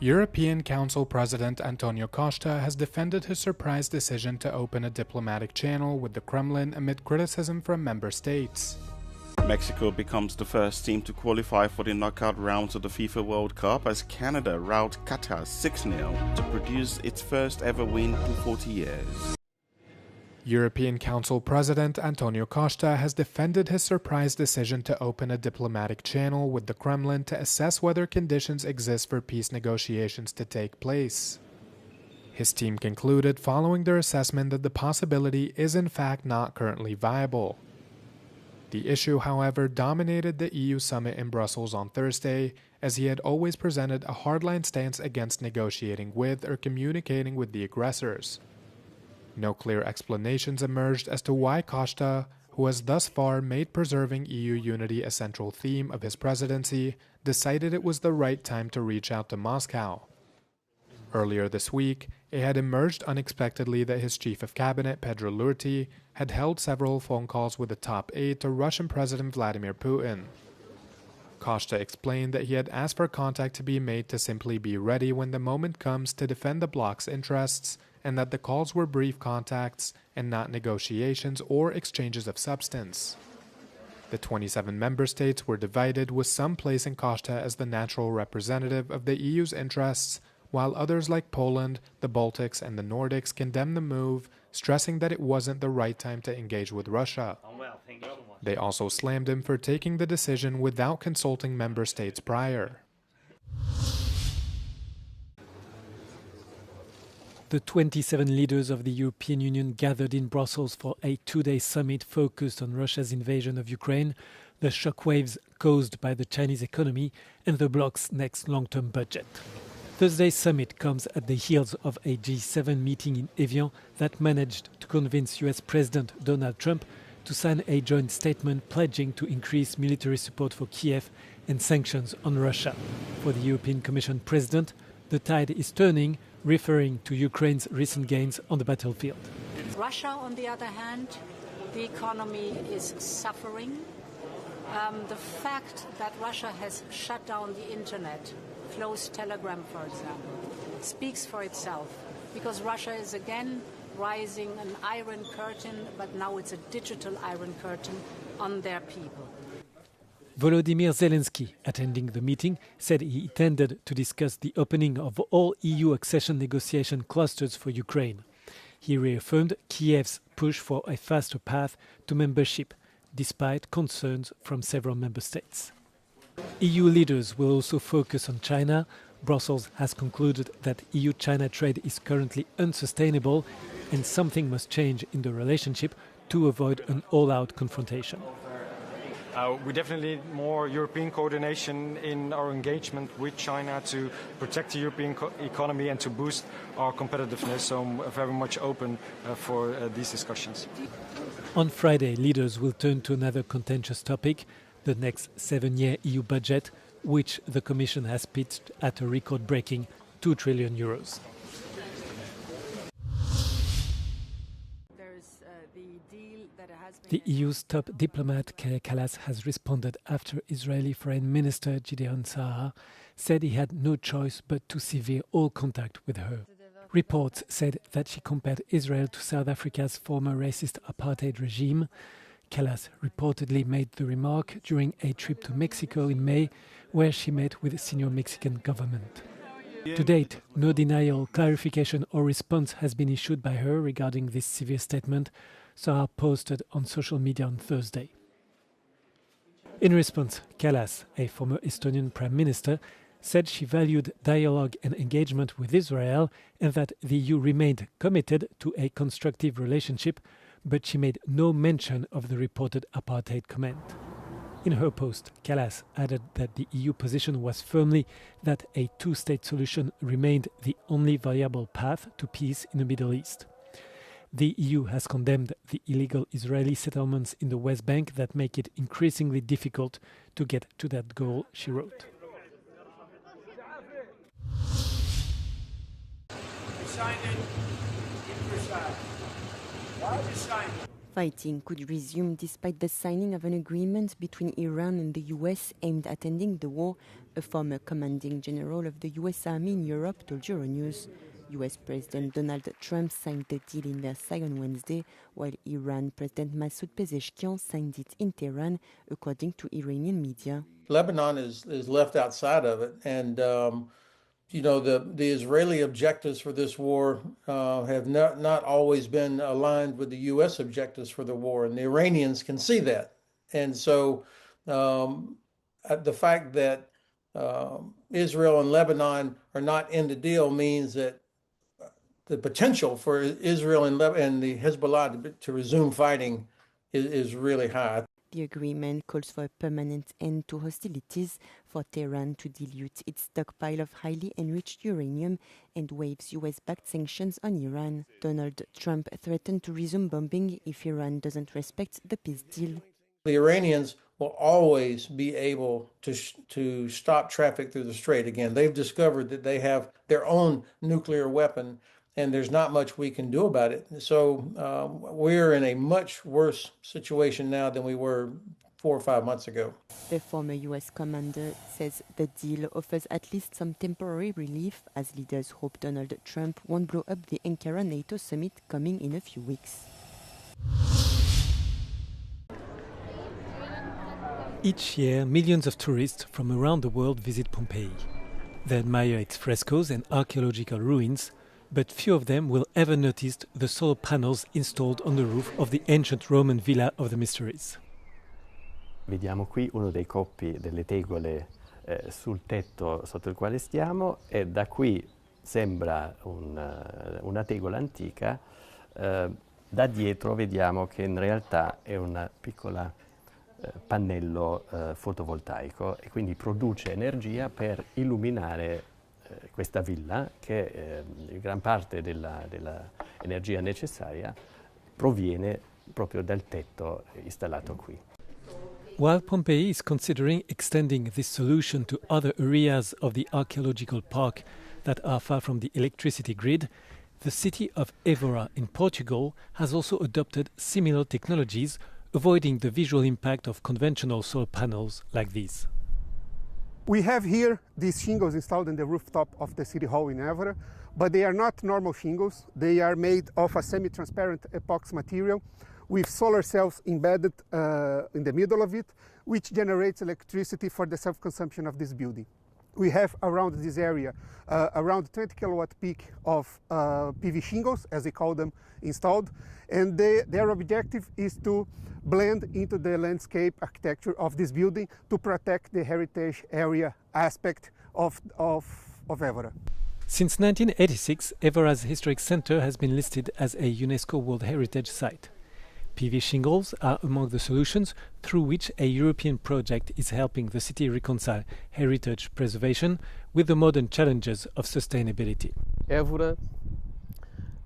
European Council President Antonio Costa has defended his surprise decision to open a diplomatic channel with the Kremlin amid criticism from member states. Mexico becomes the first team to qualify for the knockout rounds of the FIFA World Cup as Canada routed Qatar 6-0 to produce its first ever win in 40 years. European Council President Antonio Costa has defended his surprise decision to open a diplomatic channel with the Kremlin to assess whether conditions exist for peace negotiations to take place. His team concluded following their assessment that the possibility is in fact not currently viable. The issue, however, dominated the EU summit in Brussels on Thursday, as he had always presented a hardline stance against negotiating with or communicating with the aggressors. No clear explanations emerged as to why Costa, who has thus far made preserving EU unity a central theme of his presidency, decided it was the right time to reach out to Moscow. Earlier this week, it had emerged unexpectedly that his chief of cabinet, Pedro Lurti, had held several phone calls with the top aide to Russian President Vladimir Putin. Costa explained that he had asked for contact to be made to simply be ready when the moment comes to defend the bloc's interests, and that the calls were brief contacts and not negotiations or exchanges of substance. The 27 member states were divided, with some placing Costa as the natural representative of the EU's interests, while others like Poland, the Baltics, and the Nordics condemned the move, stressing that it wasn't the right time to engage with Russia. They also slammed him for taking the decision without consulting member states prior. The 27 leaders of the European Union gathered in Brussels for a two-day summit focused on Russia's invasion of Ukraine, the shockwaves caused by the Chinese economy, and the bloc's next long-term budget. Thursday's summit comes at the heels of a G7 meeting in Evian that managed to convince US President Donald Trump to sign a joint statement pledging to increase military support for Kiev and sanctions on Russia. For the European Commission President, the tide is turning, referring to Ukraine's recent gains on the battlefield. Russia, on the other hand, the economy is suffering. The fact that Russia has shut down the internet, closed Telegram, for example, speaks for itself, because Russia is again rising an iron curtain, but now it's a digital iron curtain on their people. Volodymyr Zelensky, attending the meeting, said he intended to discuss the opening of all EU accession negotiation clusters for Ukraine. He reaffirmed Kiev's push for a faster path to membership, despite concerns from several member states. EU leaders will also focus on China. Brussels has concluded that EU-China trade is currently unsustainable and something must change in the relationship to avoid an all-out confrontation. We definitely need more European coordination in our engagement with China to protect the European economy and to boost our competitiveness. So I'm very much open for these discussions. On Friday, leaders will turn to another contentious topic, the next 7-year EU budget, which the Commission has pitched at a record-breaking €2 trillion. The EU's top diplomat, Kaja Kallas, has responded after Israeli Foreign Minister Gideon Saar said he had no choice but to sever all contact with her. Reports said that she compared Israel to South Africa's former racist apartheid regime. Kallas reportedly made the remark during a trip to Mexico in May, where she met with senior Mexican government. To date, no denial, clarification or response has been issued by her regarding this severe statement, Saar posted on social media on Thursday. In response, Kallas, a former Estonian prime minister, said she valued dialogue and engagement with Israel and that the EU remained committed to a constructive relationship, but she made no mention of the reported apartheid comment. In her post, Kallas added that the EU position was firmly that a two-state solution remained the only viable path to peace in the Middle East. The EU has condemned the illegal Israeli settlements in the West Bank that make it increasingly difficult to get to that goal, she wrote. Fighting could resume despite the signing of an agreement between Iran and the US aimed at ending the war A former commanding general of the US Army in Europe told Euronews. US President Donald Trump signed the deal in Versailles on Wednesday, while Iran President Masoud Pezeshkian signed it in Tehran, according to Iranian media. Lebanon is left outside of it, and the Israeli objectives for this war have not always been aligned with the U.S. objectives for the war, and the Iranians can see that. And so the fact that Israel and Lebanon are not in the deal means that the potential for Israel and the Hezbollah to resume fighting is really high. The agreement calls for a permanent end to hostilities, for Tehran to dilute its stockpile of highly enriched uranium, and waives US-backed sanctions on Iran. Donald Trump threatened to resume bombing if Iran doesn't respect the peace deal. The Iranians will always be able to stop traffic through the strait. Again, they've discovered that they have their own nuclear weapon, and there's not much we can do about it. So we're in a much worse situation now than we were 4 or 5 months ago. The former US commander says the deal offers at least some temporary relief, as leaders hope Donald Trump won't blow up the Ankara-NATO summit coming in a few weeks. Each year, millions of tourists from around the world visit Pompeii. They admire its frescoes and archaeological ruins, but few of them will ever notice the solar panels installed on the roof of the ancient Roman Villa of the Mysteries. Vediamo qui uno dei coppi delle tegole sul tetto sotto il quale stiamo, e da qui sembra una tegola antica. Da dietro vediamo che in realtà è una piccola pannello fotovoltaico, e quindi produce energia per illuminare questa villa, che gran parte dell'energia necessaria proviene proprio dal tetto installato qui. While Pompeii is considering extending this solution to other areas of the archaeological park that are far from the electricity grid, the city of Évora in Portugal has also adopted similar technologies, avoiding the visual impact of conventional solar panels like these. We have here these shingles installed in the rooftop of the City Hall in Évora, but they are not normal shingles. They are made of a semi-transparent epoxy material with solar cells embedded in the middle of it, which generates electricity for the self-consumption of this building. We have around this area around 20 kilowatt peak of PV shingles, as they call them, installed, and their objective is to blend into the landscape architecture of this building to protect the heritage area aspect of Évora. Since 1986, Évora's historic centre has been listed as a UNESCO World Heritage Site. PV shingles are among the solutions through which a European project is helping the city reconcile heritage preservation with the modern challenges of sustainability. Évora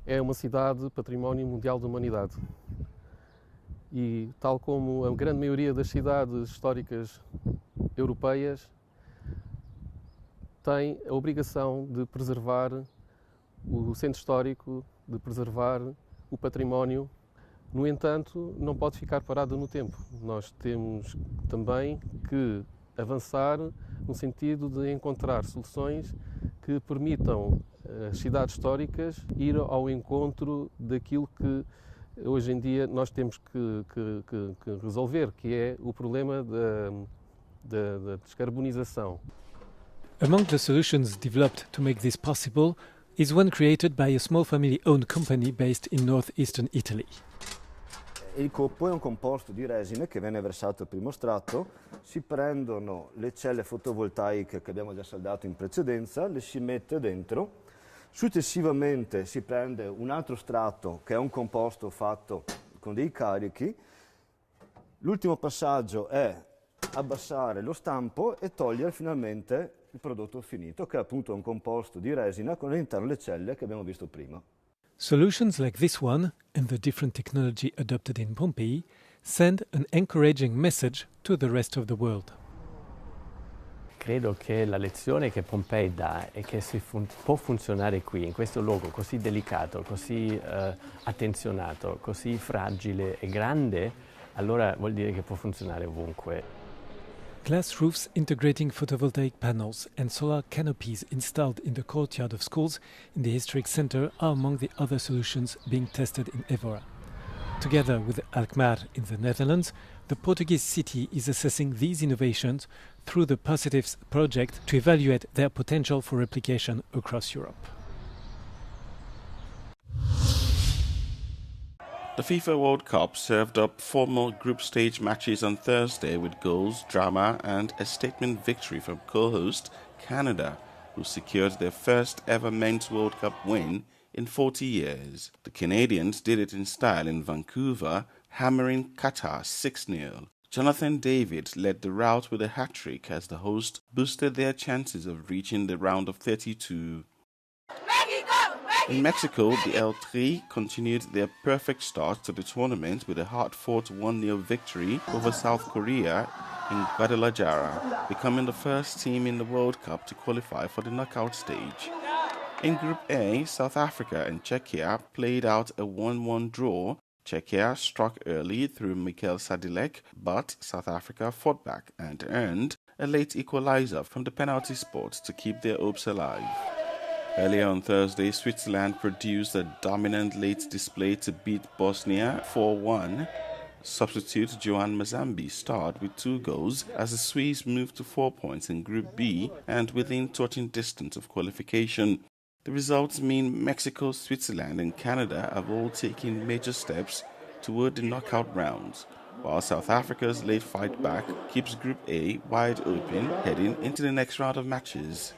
é uma cidade património mundial da humanidade e, tal como a grande maioria das cidades históricas europeias, tem a obrigação de preservar o centro histórico, de preservar o património. No entanto, não pode ficar parada no tempo. Nós temos também que avançar no sentido de encontrar soluções que permitam às cidades históricas ir ao encontro daquilo que hoje em dia nós temos que resolver, que é o problema da descarbonização. Among the solutions developed to make this possible is one created by a small family-owned company based in northeastern Italy. Il coppo è un composto di resina che viene versato al primo strato, si prendono le celle fotovoltaiche che abbiamo già saldato in precedenza, le si mette dentro, successivamente si prende un altro strato che è un composto fatto con dei carichi, l'ultimo passaggio è abbassare lo stampo e togliere finalmente il prodotto finito, che è appunto un composto di resina con all'interno le celle che abbiamo visto prima. Solutions like this one, and the different technology adopted in Pompeii, send an encouraging message to the rest of the world. Credo che la lezione che Pompei dà è che se può funzionare qui, in questo luogo così delicato, così attenzionato, così fragile e grande, allora vuol dire che può funzionare ovunque. Glass roofs integrating photovoltaic panels and solar canopies installed in the courtyard of schools in the historic centre are among the other solutions being tested in Évora. Together with Alkmaar in the Netherlands, the Portuguese city is assessing these innovations through the Positives project to evaluate their potential for replication across Europe. The FIFA World Cup served up 4 more group stage matches on Thursday with goals, drama and a statement victory from co-host Canada, who secured their first ever men's World Cup win in 40 years. The Canadians did it in style in Vancouver, hammering Qatar 6-0. Jonathan David led the rout with a hat-trick as the host boosted their chances of reaching the round of 32. In Mexico, the El Tri continued their perfect start to the tournament with a hard-fought 1-0 victory over South Korea in Guadalajara, becoming the first team in the World Cup to qualify for the knockout stage. In Group A, South Africa and Czechia played out a 1-1 draw. Czechia struck early through Mikel Sadilek, but South Africa fought back and earned a late equalizer from the penalty spot to keep their hopes alive. Earlier on Thursday, Switzerland produced a dominant late display to beat Bosnia 4-1. Substitute Joan Mazambi starred with 2 goals as the Swiss moved to 4 points in Group B and within touching distance of qualification. The results mean Mexico, Switzerland and Canada have all taken major steps toward the knockout rounds, while South Africa's late fight back keeps Group A wide open heading into the next round of matches.